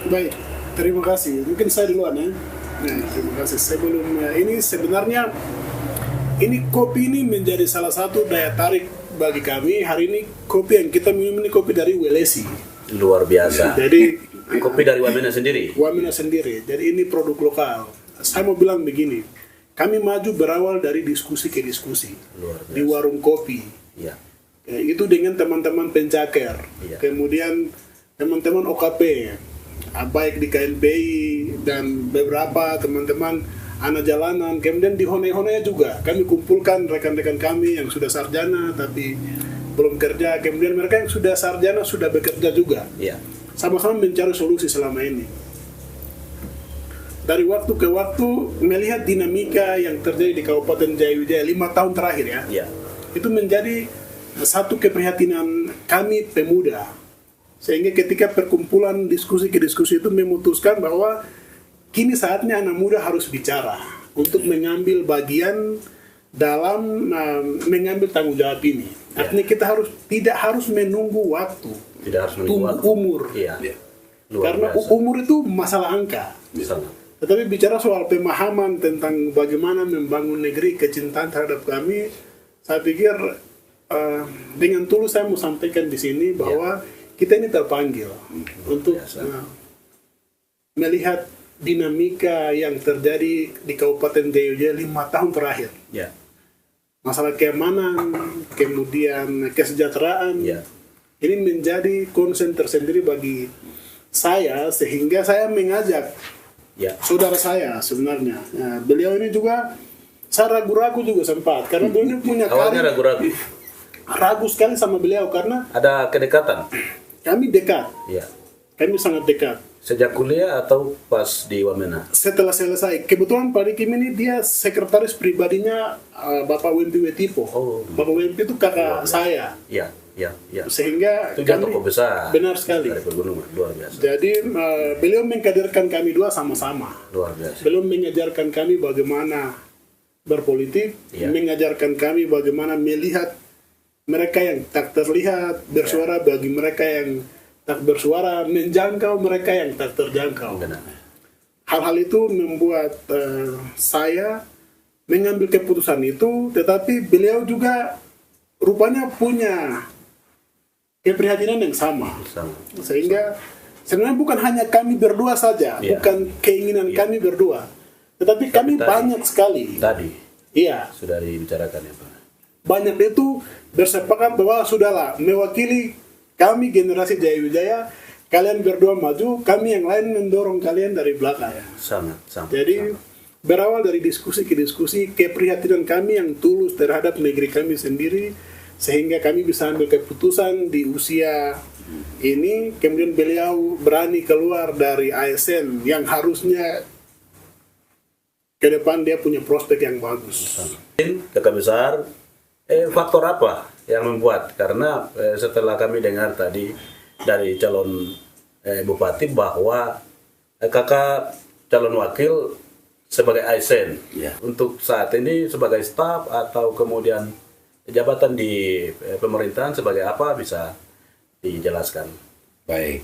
Baik, terima kasih. Mungkin saya duluan ya. Nah, terima kasih. Sebelum ini sebenarnya ini kopi ini menjadi salah satu daya tarik bagi kami. Hari ini kopi yang kita minum ini kopi dari Welesi. Luar biasa. Jadi Kopi dari Wamena sendiri. Wamena sendiri. Jadi ini produk lokal. Saya mau bilang begini. Kami maju berawal dari diskusi ke diskusi Luar biasa. di warung kopi. Ya. Itu dengan teman-teman pencaker. Iya. Kemudian teman-teman OKP, baik di KNPI dan beberapa teman-teman anak jalanan. Kemudian di Hone-Hone juga kami kumpulkan rekan-rekan kami yang sudah sarjana tapi belum kerja. Kemudian mereka yang sudah sarjana sudah bekerja juga. Ya. Sama-sama mencari solusi selama ini. Dari waktu ke waktu melihat dinamika yang terjadi di Kabupaten Jayawijaya 5 tahun terakhir ya. Ya. Itu menjadi satu keprihatinan kami pemuda. Sehingga ketika perkumpulan diskusi ke diskusi itu memutuskan bahwa kini saatnya anak muda harus bicara untuk mengambil bagian dalam mengambil tanggung jawab ini. Artinya kita tidak harus menunggu waktu, Tidak harus menunggu tunggu waktu. umur. Iya. Luar Karena biasa. umur itu masalah angka. Sangat. Tetapi bicara soal pemahaman tentang bagaimana membangun negeri, kecintaan terhadap kami, saya pikir dengan tulus saya mau sampaikan di sini bahwa kita ini terpanggil untuk melihat dinamika yang terjadi di Kabupaten Jayawijaya 5 tahun terakhir. Ya. Masalah keamanan, kemudian kesejahteraan, Ya. ini menjadi concern tersendiri bagi saya, sehingga saya mengajak Ya. saudara saya sebenarnya. Nah, beliau ini juga, saya ragu-ragu juga sempat, karena beliau ini punya Awalnya karir. ragu-ragu. Ragu sekali sama beliau, karena Ada kedekatan. kami dekat, Ya. kami sangat dekat. Sejak kuliah atau pas di Wamena? Setelah selesai, kebetulan Pak Dikim ini dia sekretaris pribadinya Bapak Wempi Wetipo. Oh. Bapak Wempi itu kakak saya, Ya. Ya. Ya. sehingga Itu dia tokoh besar. benar sekali. Dari pegunungan. Luar biasa. Jadi beliau mengkaderkan kami dua sama-sama. Luar biasa. Beliau mengajarkan kami bagaimana berpolitik, Iya. mengajarkan kami bagaimana melihat mereka yang tak terlihat, bersuara bagi mereka yang tak bersuara, menjangkau mereka yang tak terjangkau. Benar. Hal-hal itu membuat saya mengambil keputusan itu, tetapi beliau juga rupanya punya keprihatinan yang sama. Sama. Sehingga sebenarnya bukan hanya kami berdua saja, Iya. bukan keinginan kami berdua, tetapi kami tadi- banyak sekali. Tadi Iya, sudah dibicarakan ya Pak. banyak itu bersepakat bahwa sudahlah, mewakili kami generasi Jayawijaya, kalian berdua maju, kami yang lain mendorong kalian dari belakang. Sangat. Jadi berawal dari diskusi ke diskusi, keprihatinan kami yang tulus terhadap negeri kami sendiri, sehingga kami bisa ambil keputusan di usia ini. Kemudian beliau berani keluar dari ASN yang harusnya ke depan dia punya prospek yang bagus. Kakak besar, faktor apa yang membuat? Karena setelah kami dengar tadi dari calon bupati bahwa kakak calon wakil sebagai ASN, Ya. untuk saat ini sebagai staf atau kemudian jabatan di pemerintahan sebagai apa, bisa dijelaskan? Baik,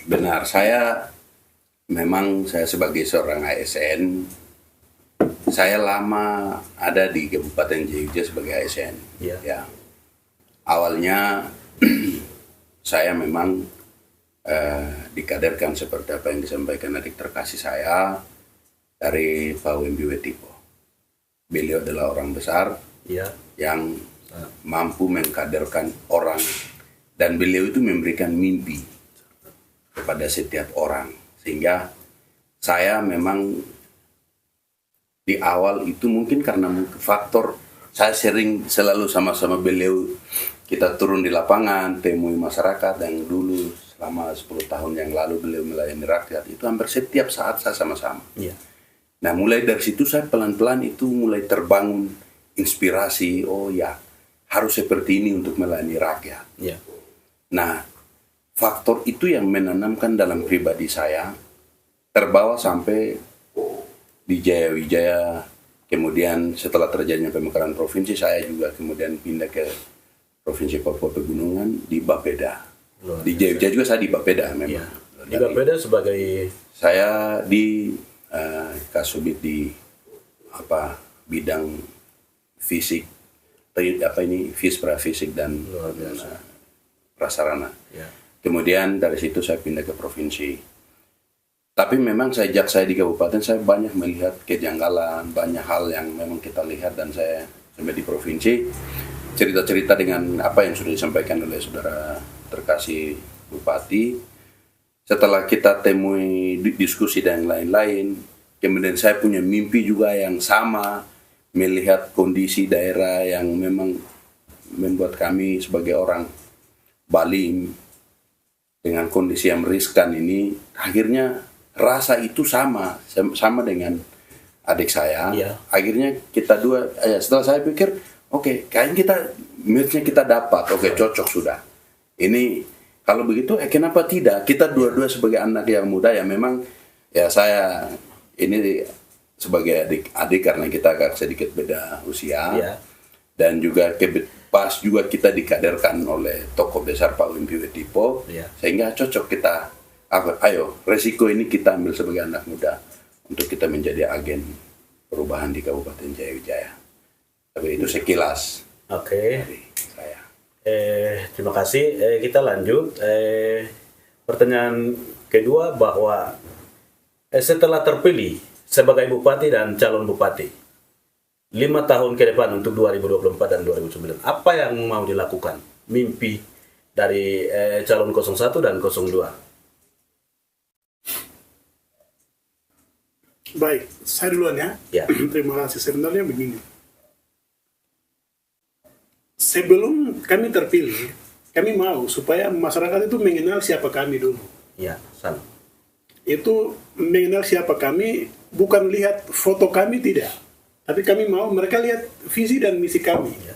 benar, saya sebagai seorang ASN, saya lama ada di Kabupaten Jayawijaya sebagai ASN. Iya. Ya. Awalnya saya memang dikaderkan seperti apa yang disampaikan adik terkasih saya dari Pak Wempi Wetipo. Beliau adalah orang besar Ya. yang mampu mengkaderkan orang, dan beliau itu memberikan mimpi kepada setiap orang, sehingga saya memang di awal itu mungkin karena faktor saya selalu sama-sama beliau, kita turun di lapangan, temui masyarakat, yang dulu selama 10 tahun yang lalu beliau melayani rakyat, itu hampir setiap saat saya sama-sama. Iya. Nah, mulai dari situ saya pelan-pelan itu mulai terbangun inspirasi, oh ya, harus seperti ini untuk melayani rakyat. Iya. Nah, faktor itu yang menanamkan dalam pribadi saya, terbawa sampai di Jayawijaya. Kemudian setelah terjadinya pemekaran provinsi, saya juga kemudian pindah ke Provinsi Papua Pegunungan di Bapeda. Di Jaya juga saya di Bapeda memang. Ya. Di Bapeda sebagai saya di Kasubit di bidang fisik, Fispra fisik dan luar biasa. prasarana. Ya. Kemudian dari situ saya pindah ke provinsi. Tapi memang sejak saya di kabupaten saya banyak melihat kejanggalan, banyak hal yang memang kita lihat, dan saya sampai di provinsi cerita-cerita dengan apa yang sudah disampaikan oleh saudara terkasih Bupati. Setelah kita temui diskusi dan lain-lain, kemudian saya punya mimpi juga yang sama, melihat kondisi daerah yang memang membuat kami sebagai orang Bali dengan kondisi yang meriskan ini, akhirnya rasa itu sama dengan adik saya. Iya. Akhirnya kita dua, setelah saya pikir, oke, kayaknya match-nya kita dapat, oke, cocok sudah. Ini kalau begitu, kenapa tidak? Kita dua-dua sebagai anak yang muda, ya memang ya saya ini sebagai adik karena kita agak sedikit beda usia. Iya. Dan juga pas juga kita dikaderkan oleh tokoh besar Pak Wimpi Wetipo, Iya. sehingga cocok kita. Ayo, resiko ini kita ambil sebagai anak muda untuk kita menjadi agen perubahan di Kabupaten Jayawijaya. Tapi itu sekilas Oke. dari saya. Terima kasih. Kita lanjut. Pertanyaan kedua, bahwa setelah terpilih sebagai bupati dan calon bupati 5 tahun ke depan untuk 2024 dan 2009, apa yang mau dilakukan? Mimpi dari calon 01 dan 02. Baik, saya duluan ya. Ya. Terima kasih. Sebenarnya begini. Sebelum kami terpilih, kami mau supaya masyarakat itu mengenal siapa kami dulu. Ya, sama. Itu mengenal siapa kami, bukan lihat foto kami, tidak. Tapi kami mau mereka lihat visi dan misi kami. Ya.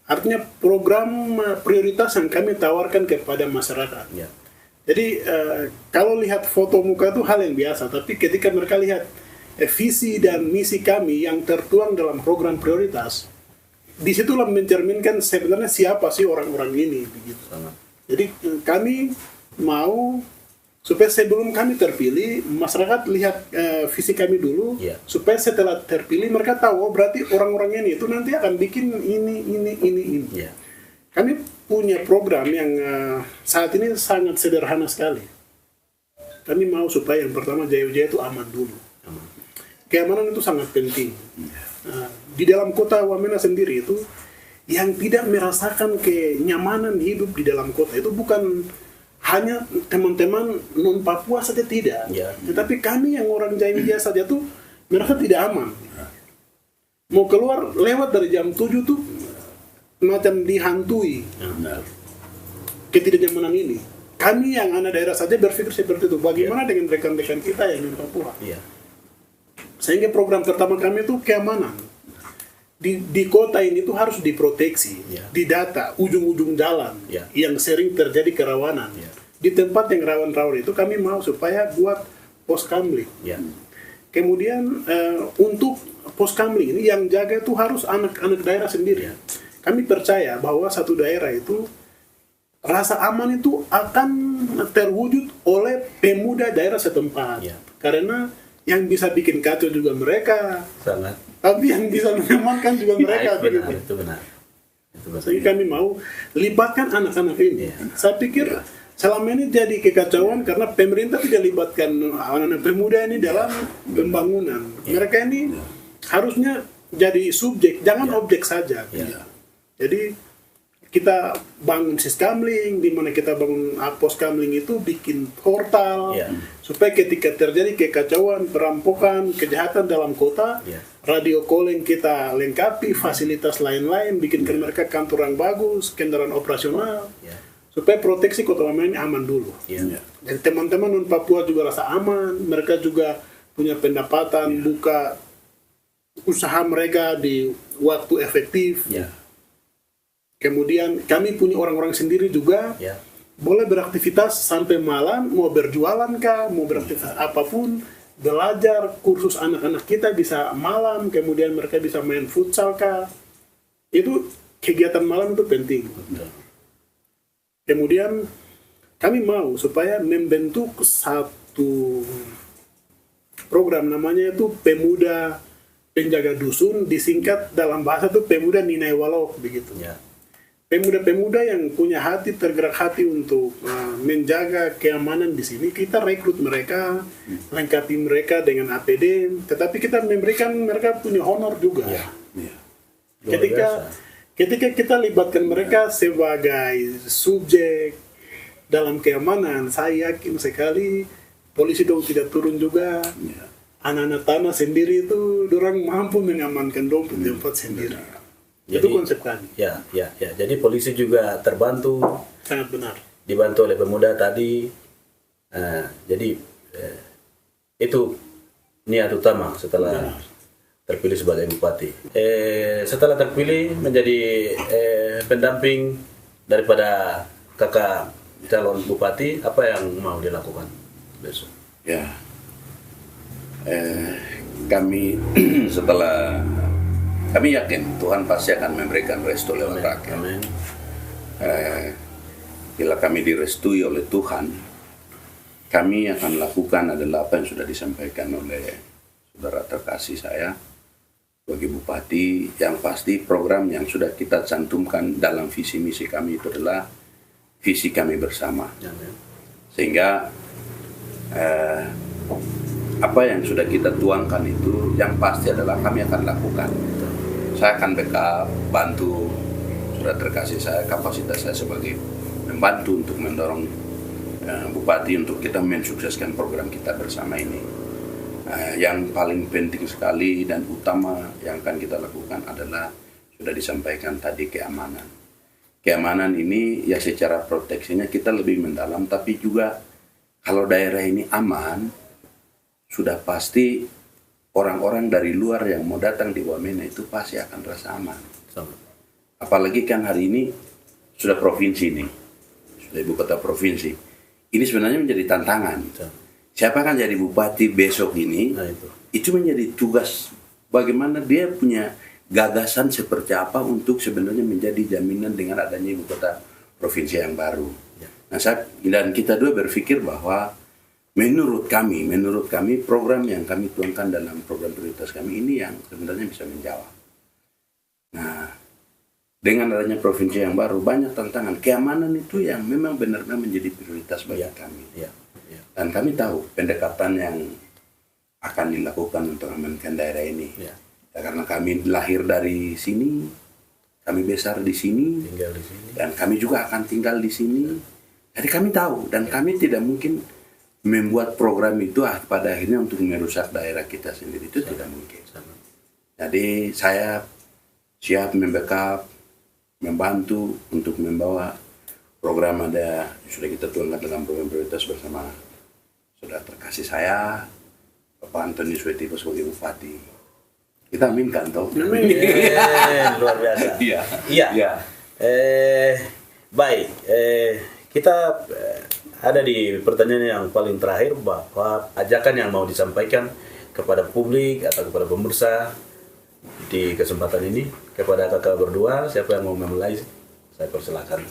Artinya program prioritas yang kami tawarkan kepada masyarakat. Ya. Jadi kalau lihat foto muka itu hal yang biasa, tapi ketika mereka lihat visi dan misi kami yang tertuang dalam program prioritas, disitulah mencerminkan sebenarnya siapa sih orang-orang ini, begitu. Sangat. Jadi kami mau supaya sebelum kami terpilih, masyarakat lihat visi kami dulu, Iya. supaya setelah terpilih mereka tahu, oh berarti orang-orang ini itu nanti akan bikin ini. Ya. Kami punya program yang saat ini sangat sederhana sekali. Kami mau supaya yang pertama Jayawijaya itu aman dulu. Aman. Keamanan itu sangat penting. Di dalam kota Wamena sendiri itu, yang tidak merasakan kenyamanan hidup di dalam kota itu bukan hanya teman-teman non Papua saja, tidak. Ya. Tetapi kami yang orang Jayawijaya saja tuh merasa tidak aman. Mau keluar lewat dari jam 7 tuh macam dihantui ketidaknyamanan ini. Kami yang anak daerah saja berpikir seperti itu. Bagaimana dengan rekan-rekan kita yang di Papua? Iya. Sehingga program pertama kami itu keamanan. Di kota ini itu harus diproteksi, Ya. didata ujung-ujung jalan Ya. yang sering terjadi kerawanan. Ya. Di tempat yang rawan-rawan itu kami mau supaya buat pos kamling. Ya. Kemudian untuk pos kamling ini yang jaga itu harus anak-anak daerah sendiri. Ya. Kami percaya bahwa satu daerah itu rasa aman itu akan terwujud oleh pemuda daerah setempat. Ya. Karena yang bisa bikin kacau juga mereka, Sangat. tapi yang bisa mengamankan juga mereka. Benar, begitu. itu benar. Itu benar. Jadi kami mau libatkan anak-anak ini. Ya. Saya pikir selama ini jadi kekacauan karena pemerintah tidak libatkan anak-anak pemuda ini dalam pembangunan. Mereka ini harusnya jadi subjek, jangan objek saja. Ya. Jadi kita bangun siskamling, di mana kita bangun pos kamling itu bikin portal, Ya. supaya ketika terjadi kekacauan, perampokan, kejahatan dalam kota, Ya. radio calling kita lengkapi, fasilitas lain-lain, bikinkan mereka kantor yang bagus, kendaraan operasional, Ya. supaya proteksi kota Wamena ini aman dulu. Ya. Dan teman-teman non Papua juga rasa aman, mereka juga punya pendapatan, buka usaha mereka di waktu efektif. Ya. Kemudian kami punya orang-orang sendiri juga, Ya. boleh beraktivitas sampai malam, mau berjualan kah, mau beraktivitas apapun, belajar, kursus anak-anak kita bisa malam, kemudian mereka bisa main futsal kah. Itu kegiatan malam itu penting. Betul. Kemudian kami mau supaya membentuk satu program namanya itu Pemuda Penjaga Dusun, disingkat dalam bahasa itu Pemuda Ninai Walok begitu. Ya. Pemuda-pemuda yang punya hati, tergerak hati untuk menjaga keamanan di sini, kita rekrut mereka, lengkapi mereka dengan APD, tetapi kita memberikan mereka punya honor juga. Ya. Ya. Ketika kita libatkan mereka sebagai subjek dalam keamanan, saya yakin sekali polisi dong tidak turun juga. Ya. Anak-anak tanah sendiri itu, orang mampu mengamankan dong tempat sendiri. Jadi, itu konsep kami. Ya. Jadi polisi juga terbantu, Sangat benar. dibantu oleh pemuda tadi. Jadi itu niat utama setelah terpilih sebagai bupati. Setelah terpilih menjadi pendamping daripada kakak calon bupati, apa yang mau dilakukan besok? Ya, kami setelah kami yakin Tuhan pasti akan memberikan restu lewat rakyat. Amin. Bila kami direstui oleh Tuhan, kami akan lakukan adalah apa yang sudah disampaikan oleh saudara terkasih saya sebagai bupati. Yang pasti program yang sudah kita cantumkan dalam visi misi kami itu adalah visi kami bersama. Amin. Sehingga apa yang sudah kita tuangkan itu yang pasti adalah kami akan lakukan. Saya akan backup, bantu sudah terkasih saya, kapasitas saya sebagai membantu untuk mendorong bupati untuk kita mensukseskan program kita bersama ini. Yang paling penting sekali dan utama yang akan kita lakukan adalah sudah disampaikan tadi keamanan. Keamanan ini ya secara proteksinya kita lebih mendalam, tapi juga kalau daerah ini aman, sudah pasti orang-orang dari luar yang mau datang di Wamena itu pasti akan rasa aman. Apalagi kan hari ini sudah provinsi ini, sudah ibu kota provinsi. Ini sebenarnya menjadi tantangan. Siapa kan jadi bupati besok ini, itu menjadi tugas bagaimana dia punya gagasan seperti apa untuk sebenarnya menjadi jaminan dengan adanya ibu kota provinsi yang baru. Nah, saya dan kita dua berpikir bahwa menurut kami program yang kami tuangkan dalam program prioritas kami ini yang sebenarnya bisa menjawab. Nah, dengan adanya provinsi yang baru banyak tantangan. Keamanan itu yang memang benar-benar menjadi prioritas bagi kami. Dan kami tahu pendekatan yang akan dilakukan untuk mengamankan daerah ini. Ya, karena kami lahir dari sini, kami besar di sini, tinggal di sini, dan kami juga akan tinggal di sini. Jadi kami tahu dan kami tidak mungkin membuat program itu pada akhirnya untuk merusak daerah kita sendiri, itu tidak mungkin. Jadi saya siap membackup, membantu untuk membawa program ada sudah kita tuangkan dalam program prioritas bersama saudara terkasih saya Bapak Antoni Suetipo sebagai bupati. Kita aminkan toh. Luar biasa. Iya. Baik. Kita ada di pertanyaan yang paling terakhir bahwa ajakan yang mau disampaikan kepada publik atau kepada pemirsa di kesempatan ini kepada kakak berdua, siapa yang mau memulai? Saya persilakan.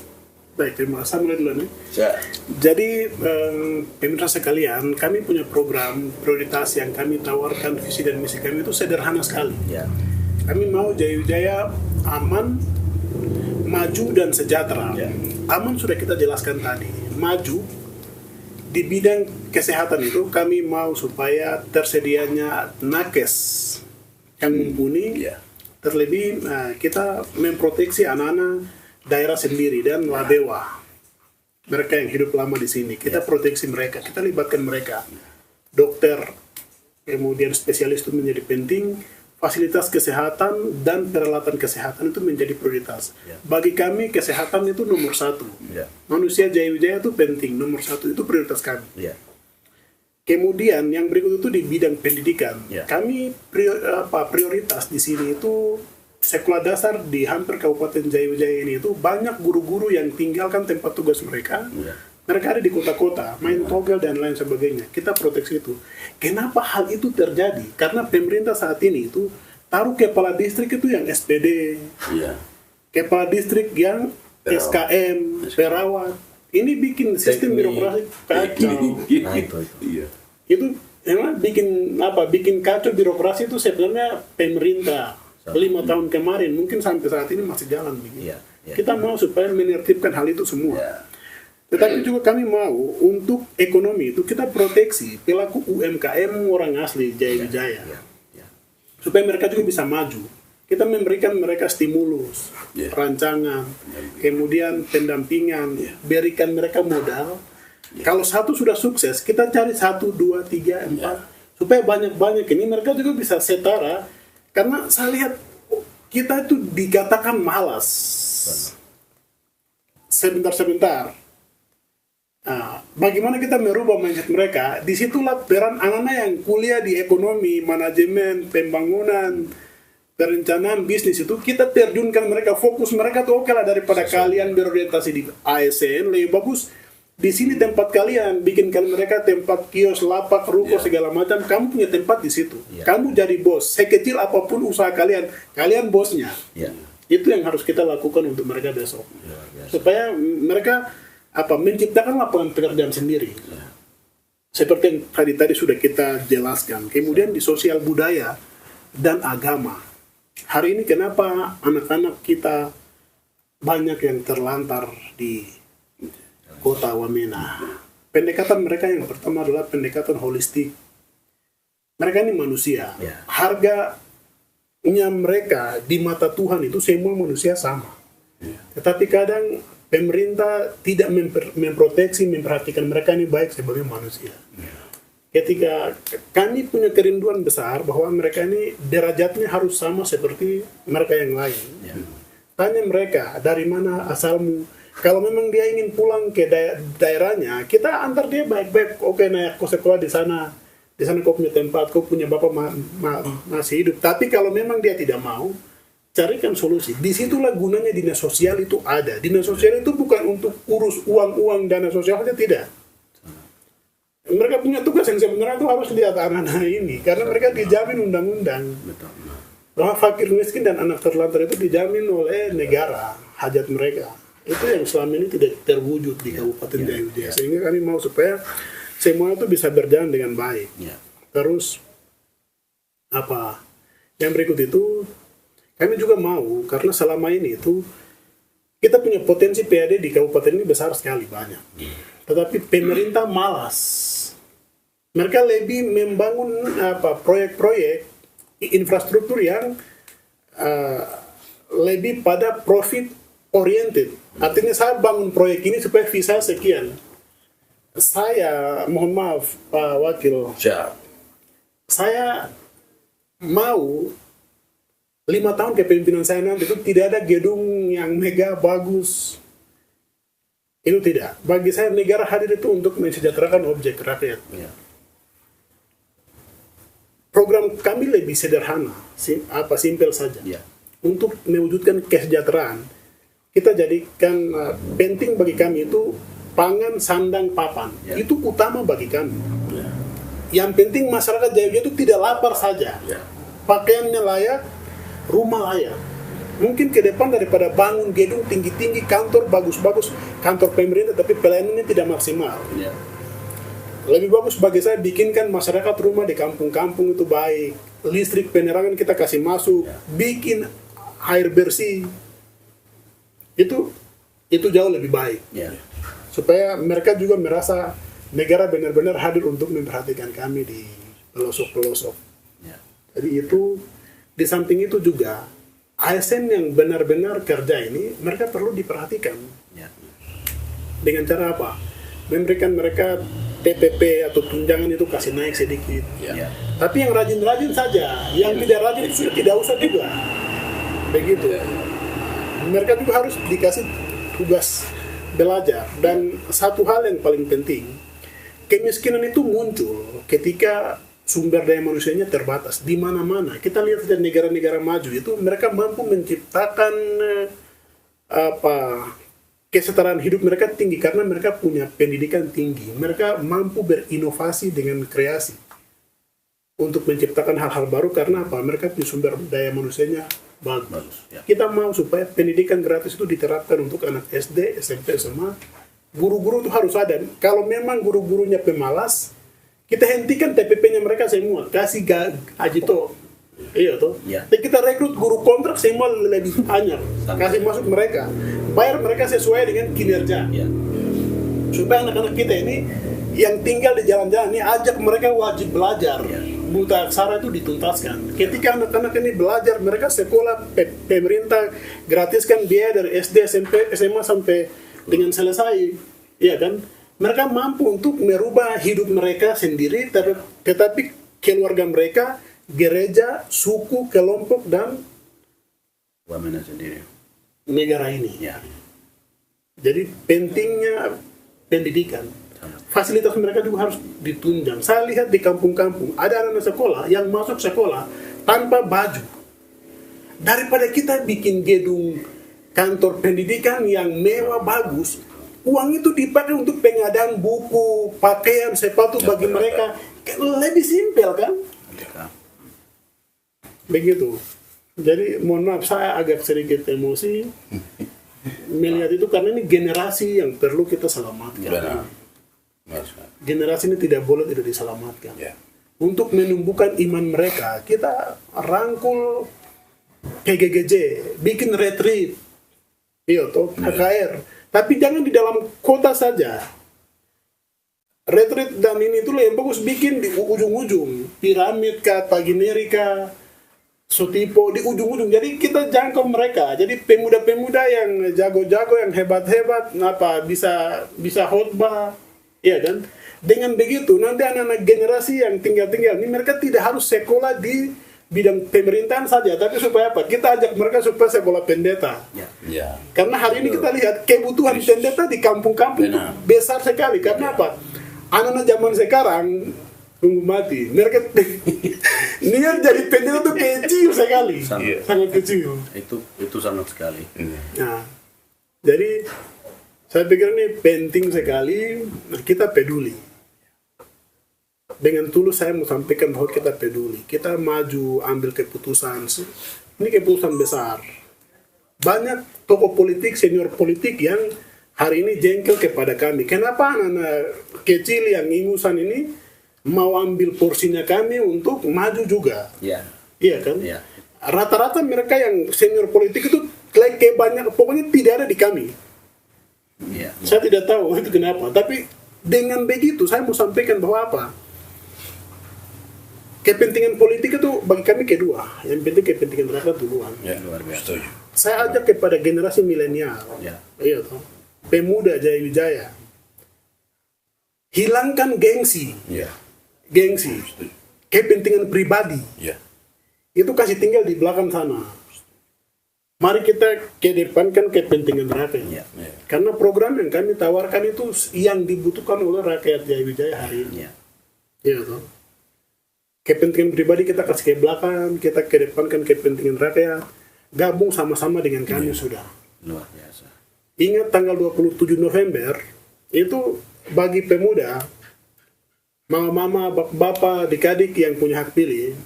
Baik, terima kasih. Mulai dulu nih. Ya. Jadi pemirsa sekalian, kami punya program prioritas yang kami tawarkan, visi dan misi kami itu sederhana sekali. Ya. Kami mau Jaya aman, maju dan sejahtera. Ya. Aman sudah kita jelaskan tadi. Maju di bidang kesehatan itu kami mau supaya tersedianya nakes yang mumpuni. Ya. Terlebih kita memproteksi anak-anak daerah sendiri dan Labewa, mereka yang hidup lama di sini. Kita proteksi mereka, kita libatkan mereka. Dokter, kemudian spesialis itu menjadi penting. Fasilitas kesehatan dan peralatan kesehatan itu menjadi prioritas. Bagi kami kesehatan itu nomor satu. Manusia Jaya itu penting, nomor satu itu prioritas kami. Kemudian yang berikut itu di bidang pendidikan. Kami prioritas di sini itu sekolah dasar di hampir Kabupaten Jaya ini itu banyak guru-guru yang tinggalkan tempat tugas mereka. Mereka ada di kota-kota, main togel dan lain sebagainya. Kita proteksi itu. Kenapa hal itu terjadi? Karena pemerintah saat ini itu taruh kepala distrik itu yang SPD, kepala distrik yang SKM, perawat. Ini bikin sistem Teknik. birokrasi kacau. Nah, itu. Iya. Itu emang bikin kacau birokrasi itu sebenarnya pemerintah 5 tahun kemarin, mungkin sampai saat ini masih jalan begitu. Iya, iya. Kita mau supaya menertibkan hal itu semua. Ya. Tetapi juga kami mau untuk ekonomi itu kita proteksi pelaku UMKM orang asli Jaya Wijaya. Iya, iya. Supaya mereka juga bisa maju. Kita memberikan mereka stimulus, Ya. rancangan, kemudian pendampingan, berikan mereka modal. Kalau satu sudah sukses, kita cari 1, 2, 3, 4, supaya banyak-banyak ini mereka juga bisa setara. Karena saya lihat kita itu dikatakan malas. Sebentar-sebentar. Nah, bagaimana kita merubah mindset mereka? Disitulah peran anak-anak yang kuliah di ekonomi, manajemen, pembangunan, perencanaan bisnis itu kita terjunkan mereka, fokus mereka tuh oke lah daripada kalian berorientasi di ASN, lebih bagus di sini tempat kalian, bikinkan mereka tempat kios, lapak, ruko segala macam, kamu punya tempat di situ, kamu jadi bos, sekecil apapun usaha kalian, kalian bosnya. Iya. Itu yang harus kita lakukan untuk mereka besok, supaya mereka menciptakan lapangan pekerjaan sendiri. Seperti yang tadi sudah kita jelaskan. Kemudian di sosial budaya dan agama. Hari ini kenapa anak-anak kita banyak yang terlantar di kota Wamena? Pendekatan mereka yang pertama adalah pendekatan holistik. Mereka ini manusia. Ya. Harganya mereka di mata Tuhan itu semua manusia sama. Tetapi kadang pemerintah tidak memproteksi, memperhatikan mereka ini baik sebagai manusia. Ketika kami punya kerinduan besar bahwa mereka ini derajatnya harus sama seperti mereka yang lain. Tanya mereka, dari mana asalmu? Kalau memang dia ingin pulang ke daerahnya, kita antar dia baik-baik. Oke, naik kau sekolah di sana kau punya tempat, kau punya bapak masih hidup. Tapi kalau memang dia tidak mau, carikan solusi. Disitulah gunanya dinas sosial itu ada. Dinas sosial itu bukan untuk urus uang-uang dana sosial saja, tidak. Mereka punya tugas yang sebenarnya itu harus lihat anak-anak ini, karena mereka dijamin undang-undang bahwa fakir miskin dan anak terlantar itu dijamin oleh negara hajat mereka. Itu yang selama ini tidak terwujud di Kabupaten Jaya Wijaya. Sehingga kami mau supaya semua itu bisa berjalan dengan baik. Terus yang berikut itu kami juga mau, karena selama ini itu kita punya potensi PAD di kabupaten ini besar sekali, banyak. Tetapi pemerintah malas. Mereka lebih membangun proyek-proyek infrastruktur yang lebih pada profit oriented. Artinya saya bangun proyek ini supaya visa sekian. Saya mohon maaf Pak Wakil. Siap. Saya mau 5 tahun kepemimpinan saya nanti itu tidak ada gedung yang mega bagus. Itu tidak. Bagi saya negara hadir itu untuk mensejahterakan objek rakyat. Program kami lebih sederhana, simpel saja. Untuk mewujudkan kesejahteraan, kita jadikan penting bagi kami itu pangan, sandang, papan. Itu utama bagi kami. Yang penting masyarakat Jaya Wijaya itu tidak lapar saja. Pakaiannya layak, rumah layak. Mungkin ke depan daripada bangun gedung tinggi-tinggi, kantor bagus-bagus, kantor pemerintah, tapi pelayanannya tidak maksimal. Lebih bagus bagi saya bikinkan masyarakat rumah di kampung-kampung itu baik. Listrik, penerangan kita kasih masuk, bikin air bersih. Itu jauh lebih baik. Supaya mereka juga merasa negara benar-benar hadir untuk memperhatikan kami di pelosok-pelosok. Jadi itu, di samping itu juga ASN yang benar-benar kerja ini mereka perlu diperhatikan. Dengan cara apa? Memberikan mereka TPP atau tunjangan itu kasih naik sedikit. Tapi yang rajin-rajin saja, yang tidak rajin itu sudah tidak usah juga. Begitu. Mereka juga harus dikasih tugas belajar. Dan satu hal yang paling penting, kemiskinan itu muncul ketika sumber daya manusianya terbatas di mana-mana. Kita lihat di negara-negara maju itu mereka mampu menciptakan kesetaraan hidup mereka tinggi karena mereka punya pendidikan tinggi. Mereka mampu berinovasi dengan kreasi untuk menciptakan hal-hal baru karena apa? Mereka punya sumber daya manusianya bagus. Kita mau supaya pendidikan gratis itu diterapkan untuk anak SD, SMP, SMA Guru-guru itu harus ada. Kalau memang guru-gurunya pemalas, kita hentikan TPP-nya mereka semua, kasih gaji toh. Iya toh. Ya. Jadi kita rekrut guru kontrak semua lebih banyak, kasih masuk mereka, bayar mereka sesuai dengan kinerja. Ya. Supaya anak-anak kita ini yang tinggal di jalan-jalan ini ajak mereka wajib belajar. Ya. Buta aksara itu dituntaskan. Ketika anak-anak ini belajar, mereka sekolah, pemerintah gratiskan biaya dari SD, SMP, SMA sampai dengan selesai, iya kan? Mereka mampu untuk merubah hidup mereka sendiri, tetapi keluarga mereka, gereja, suku, kelompok, dan Wamena sendiri. negara ini. Ya. Jadi pentingnya pendidikan. Fasilitas mereka juga harus ditunjang. Saya lihat di kampung-kampung, ada anak sekolah yang masuk sekolah tanpa baju. Daripada kita bikin gedung kantor pendidikan yang mewah bagus, uang itu dipakai untuk pengadaan buku, pakaian, sepatu bagi mereka. Lebih simpel kan? Begitu. Jadi mohon maaf saya agak sedikit emosi melihat itu karena ini generasi yang perlu kita selamatkan. Benar. Generasi ini tidak boleh tidak diselamatkan. Ya. Untuk menumbuhkan iman mereka, kita rangkul PGGJ, bikin retreat, iya toh, KKR. Tapi jangan di dalam kota saja. Retreat dan ini itu yang bagus bikin di ujung-ujung, piramid kah, Pagineri kah, Sotipo di ujung-ujung. Jadi kita jangkau mereka. Jadi pemuda-pemuda yang jago-jago, yang hebat-hebat, bisa khotbah, iya kan? Dengan begitu nanti anak-anak generasi yang tinggal-tinggal ini mereka tidak harus sekolah di bidang pemerintahan saja, tapi supaya apa? Kita ajak mereka supaya sekolah pendeta. Ya. Karena hari ini kita lihat kebutuhan pendeta di kampung-kampung itu besar sekali. Karena apa? Anak-anak zaman sekarang tunggu mati. Mereka niat jadi pendeta itu kecil sekali, sangat kecil. Itu sangat sekali. Nah, jadi saya pikir ini penting sekali kita peduli. Dengan tulus saya mau sampaikan bahwa kita peduli. Kita maju ambil keputusan. Ini keputusan besar. Banyak tokoh politik, senior politik yang hari ini jengkel kepada kami. Kenapa anak-anak kecil yang ingusan ini mau ambil porsinya kami untuk maju juga? Ya. Iya kan? Ya. Rata-rata mereka yang senior politik itu kayak banyak, pokoknya tidak ada di kami. Ya. Saya tidak tahu itu kenapa. Tapi dengan begitu saya mau sampaikan bahwa apa? Kepentingan politik itu bagi kami kedua. Yang penting kepentingan rakyat duluan. Ya. Luar biasa. Setuju. Saya ajak kepada generasi milenial. Ya. Iya toh. Pemuda Jaya Wijaya. Hilangkan gengsi. Ya. Gengsi. Kepentingan pribadi. Ya. Itu kasih tinggal di belakang sana. Mari kita kedepankan kepentingan rakyat. Ya. Ya. Karena program yang kami tawarkan itu yang dibutuhkan oleh rakyat Jaya Wijaya hari ini. Ya. Iya toh. Kepentingan pribadi kita kasih ke belakang, kita kedepankan kepentingan rakyat, gabung sama-sama dengan kami sudah. Luar biasa. Ingat tanggal 27 November, itu bagi pemuda, mama-mama, bapak-bapak, adik-adik yang punya hak pilih,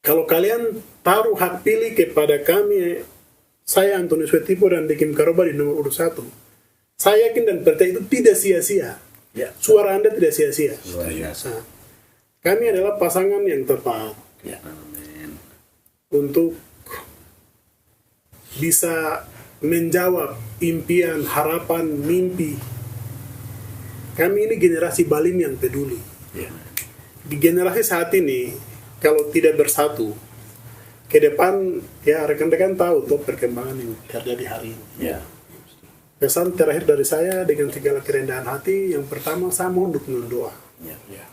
kalau kalian taruh hak pilih kepada kami, saya Antoni Swetipo dan Dekim Karoba di nomor urut 1, saya yakin dan percaya itu tidak sia-sia. Ya. Suara Anda tidak sia-sia. Luar biasa. Nah, kami adalah pasangan yang tepat Ya. Amin. untuk bisa menjawab impian, harapan, mimpi. Kami ini generasi Balim yang peduli. Ya. Di generasi saat ini, kalau tidak bersatu, ke depan, ya rekan-rekan tahu tuh perkembangan yang terjadi hari ini. Ya. Pesan terakhir dari saya dengan segala kerendahan hati, yang pertama saya mohon dukungan doa. Ya. Ya.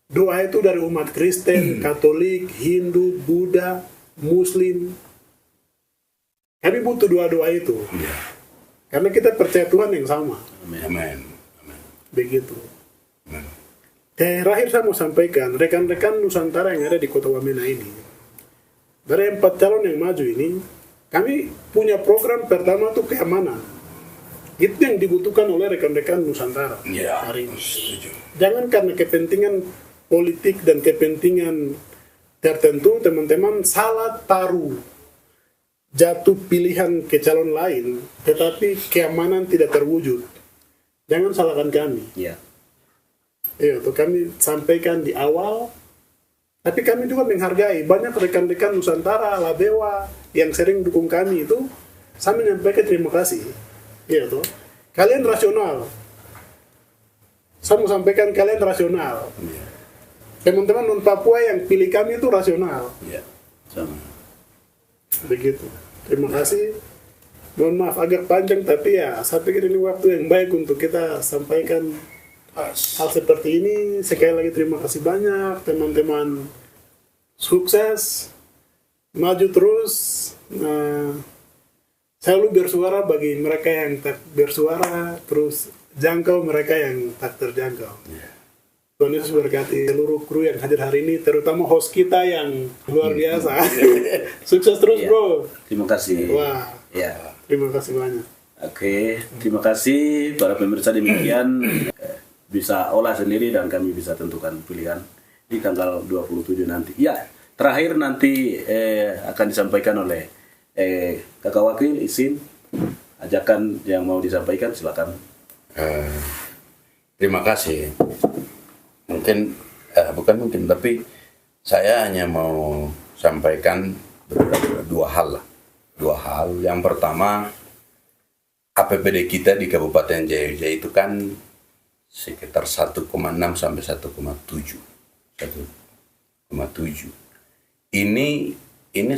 Doa itu dari umat Kristen, Katolik, Hindu, Buddha, Muslim. Kami butuh doa-doa itu. Ya. Karena kita percaya Tuhan yang sama. Amin. Amin. Amin. Begitu. Amin. Terakhir saya mau sampaikan, rekan-rekan Nusantara yang ada di Kota Wamena ini. Dari 4 calon yang maju ini, kami punya program pertama itu keamanan. Itu yang dibutuhkan oleh rekan-rekan Nusantara Ya. hari ini. Setuju. Jangan karena kepentingan politik dan kepentingan tertentu, teman-teman salah taruh jatuh pilihan ke calon lain, tetapi keamanan tidak terwujud. Jangan salahkan kami. Ya. Iya, tuh kami sampaikan di awal. Tapi kami juga menghargai banyak rekan-rekan Nusantara, Labewa yang sering dukung kami itu. Saya menyampaikan terima kasih. Iya tuh. Kalian rasional. Saya mau sampaikan kalian rasional. Teman-teman non Papua yang pilih kami itu rasional. Iya. Sama. Begitu. Terima kasih. Mohon maaf agak panjang tapi ya saya pikir ini waktu yang baik untuk kita sampaikan hal seperti ini. Sekali lagi terima kasih banyak teman-teman. Sukses, maju terus. Selalu bersuara bagi mereka yang tak bersuara, terus jangkau mereka yang tak terjangkau. Tuhan Yesus berkati seluruh kru yang hadir hari ini, terutama host kita yang luar biasa. Sukses terus, bro. Terima kasih. Wah, Ya. terima kasih banyak. Oke, terima kasih para pemirsa. Demikian bisa olah sendiri dan kami bisa tentukan pilihan di tanggal 27 nanti. Ya, terakhir nanti akan disampaikan oleh Kakak Wakil. Izin ajakan yang mau disampaikan, silakan. Terima kasih. Mungkin bukan mungkin, tapi saya hanya mau sampaikan dua hal. Yang pertama, APBD kita di Kabupaten Jaya itu kan sekitar 1,6 sampai 1,7. 1,7. Ini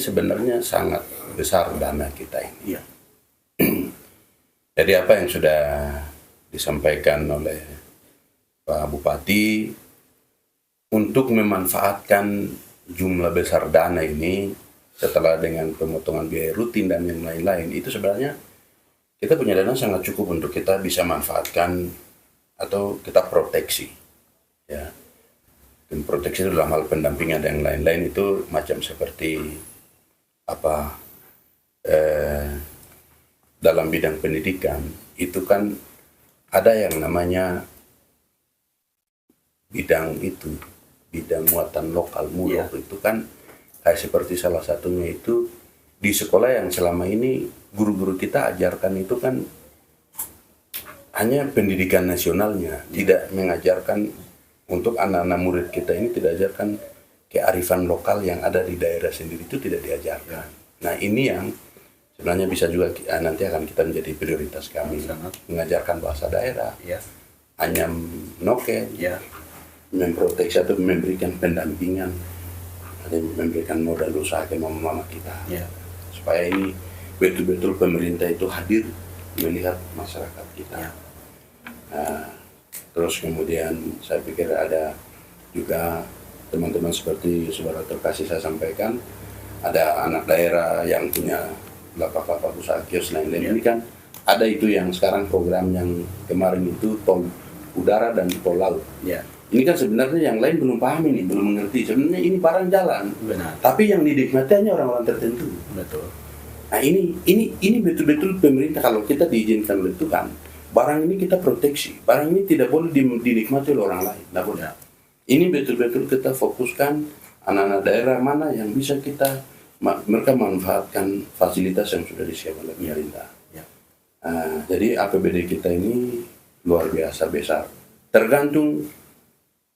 sebenarnya sangat besar dana kita ini. Iya. Jadi apa yang sudah disampaikan oleh Pak Bupati untuk memanfaatkan jumlah besar dana ini setelah dengan pemotongan biaya rutin dan yang lain-lain, itu sebenarnya kita punya dana sangat cukup untuk kita bisa manfaatkan atau kita proteksi, ya. Dan proteksi itu dalam hal pendampingan dan yang lain-lain itu macam seperti apa, dalam bidang pendidikan itu kan ada yang namanya bidang muatan lokal mulok. Itu kan kayak seperti salah satunya itu di sekolah yang selama ini guru-guru kita ajarkan itu kan hanya pendidikan nasionalnya, tidak mengajarkan untuk anak-anak murid kita ini, tidak ajarkan kearifan lokal yang ada di daerah sendiri, itu tidak diajarkan. Nah ini yang sebenarnya bisa juga nanti akan kita menjadi prioritas kami, mengajarkan bahasa daerah, hanya noken, memproteksi atau memberikan pendampingan, memberikan modal usaha ke mama-mama kita, supaya ini betul-betul pemerintah itu hadir melihat masyarakat kita. Terus kemudian saya pikir ada juga teman-teman seperti saudara terkasih saya sampaikan, ada anak daerah yang punya lapak-lapak usaha kios lain-lain. Ini kan ada itu yang sekarang program yang kemarin itu tol udara dan tol laut. Ini kan sebenarnya yang lain belum paham ini, belum mengerti. Sebenarnya ini barang jalan. Benar. Tapi yang dinikmati hanya orang-orang tertentu. Betul. Nah ini betul-betul pemerintah, kalau kita diizinkan oleh Tuhan, barang ini kita proteksi. Barang ini tidak boleh dinikmati oleh orang lain. Tidak boleh. Ini betul-betul kita fokuskan anak-anak daerah mana yang bisa mereka manfaatkan fasilitas yang sudah disiapkan oleh pemerintah. Jadi APBD kita ini luar biasa besar. Tergantung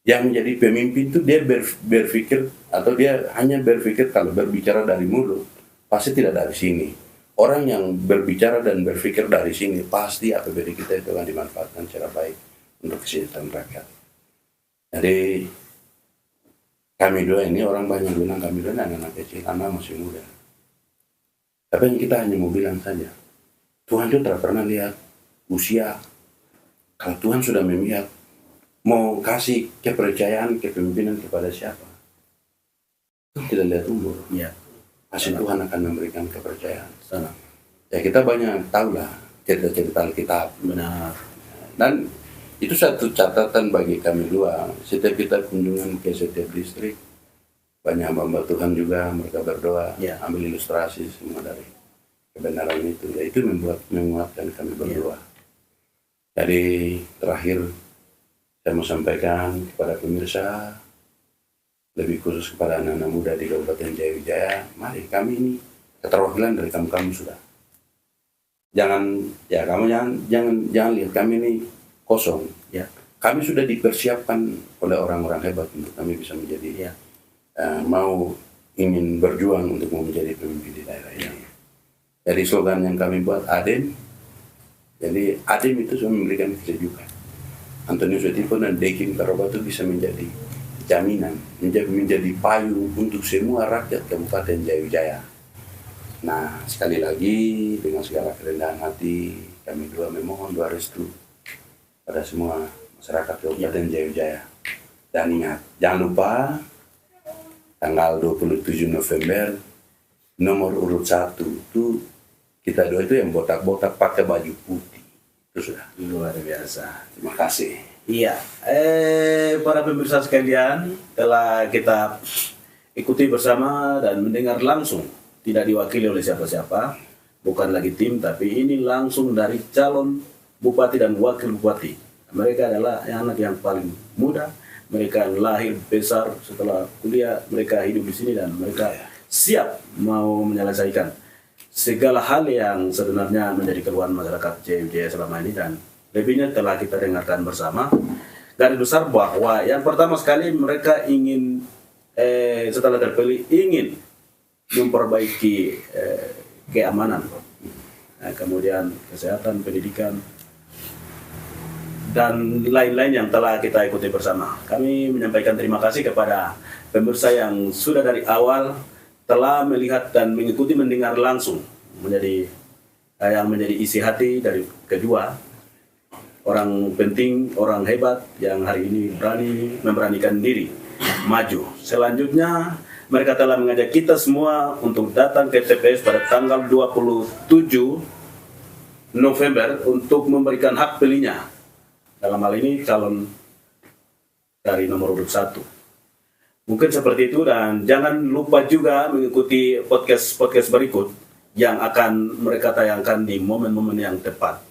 yang menjadi pemimpin itu dia berpikir atau dia hanya berpikir kalau berbicara dari mulut pasti tidak dari sini. Orang yang berbicara dan berpikir dari sini pasti APBD kita itu akan dimanfaatkan secara baik untuk kesejahteraan rakyat. Jadi kami dua ini, orang banyak bilang kami dua anak-anak kecil, anak masih muda. Tapi yang kita hanya mau bilang saja, Tuhan itu tidak pernah lihat usia. Kalau Tuhan sudah memihak mau kasih kepercayaan, kepemimpinan kepada siapa, tidak lihat umur. Pasti Tuhan akan memberikan kepercayaan. Ya kita banyak tahu lah cerita-cerita Alkitab. Benar. Dan itu satu catatan bagi kami dua. Setiap kita kunjungan ke setiap distrik, banyak hamba Tuhan juga mereka berdoa, ambil ilustrasi semua dari kebenaran itu. Ya itu menguatkan kami berdua. Jadi terakhir saya mau sampaikan kepada pemirsa, lebih khusus kepada anak-anak muda di Kabupaten Jaya, mari kami ini keterwakilan dari kamu sudah. Kamu jangan lihat kami ini kosong, Ya. kami sudah dipersiapkan oleh orang-orang hebat untuk kami bisa menjadi Ya. mau ingin berjuang untuk mau menjadi pemimpin di daerah ini. Jadi slogan yang kami buat adem. Jadi adem itu sudah memberikan kesejukan. Antonius Soetipon dan Dekim Karoba itu bisa menjadi jaminan, menjadi payung untuk semua rakyat Kabupaten Jaya-Wijaya. Nah, sekali lagi dengan segala kerendahan hati, kami dua memohon doa restu pada semua masyarakat Kabupaten Jaya-Wijaya. Dan ingat, jangan lupa tanggal 27 November nomor urut 1 itu kita dua itu yang botak-botak pakai baju putih. Itu sudah. Luar biasa. Terima kasih. Iya, para pemirsa sekalian, telah kita ikuti bersama dan mendengar langsung, tidak diwakili oleh siapa-siapa, bukan lagi tim, tapi ini langsung dari calon bupati dan wakil bupati. Mereka adalah anak yang paling muda, mereka lahir besar setelah kuliah, mereka hidup di sini dan mereka siap mau menyelesaikan segala hal yang sebenarnya menjadi keluhan masyarakat Jaya-Wijaya selama ini, dan lebihnya telah kita dengarkan bersama. Garis besar bahwa yang pertama sekali mereka ingin setelah terpilih ingin memperbaiki keamanan, kemudian kesehatan, pendidikan, dan lain-lain yang telah kita ikuti bersama. Kami menyampaikan terima kasih kepada pemirsa yang sudah dari awal telah melihat dan mengikuti mendengar langsung menjadi yang menjadi isi hati dari kedua orang penting, orang hebat yang hari ini memberanikan diri maju. Selanjutnya mereka telah mengajak kita semua untuk datang ke TPS pada tanggal 27 November untuk memberikan hak pilihnya. Dalam hal ini calon dari nomor urut 1. Mungkin seperti itu, dan jangan lupa juga mengikuti podcast berikut yang akan mereka tayangkan di momen-momen yang tepat.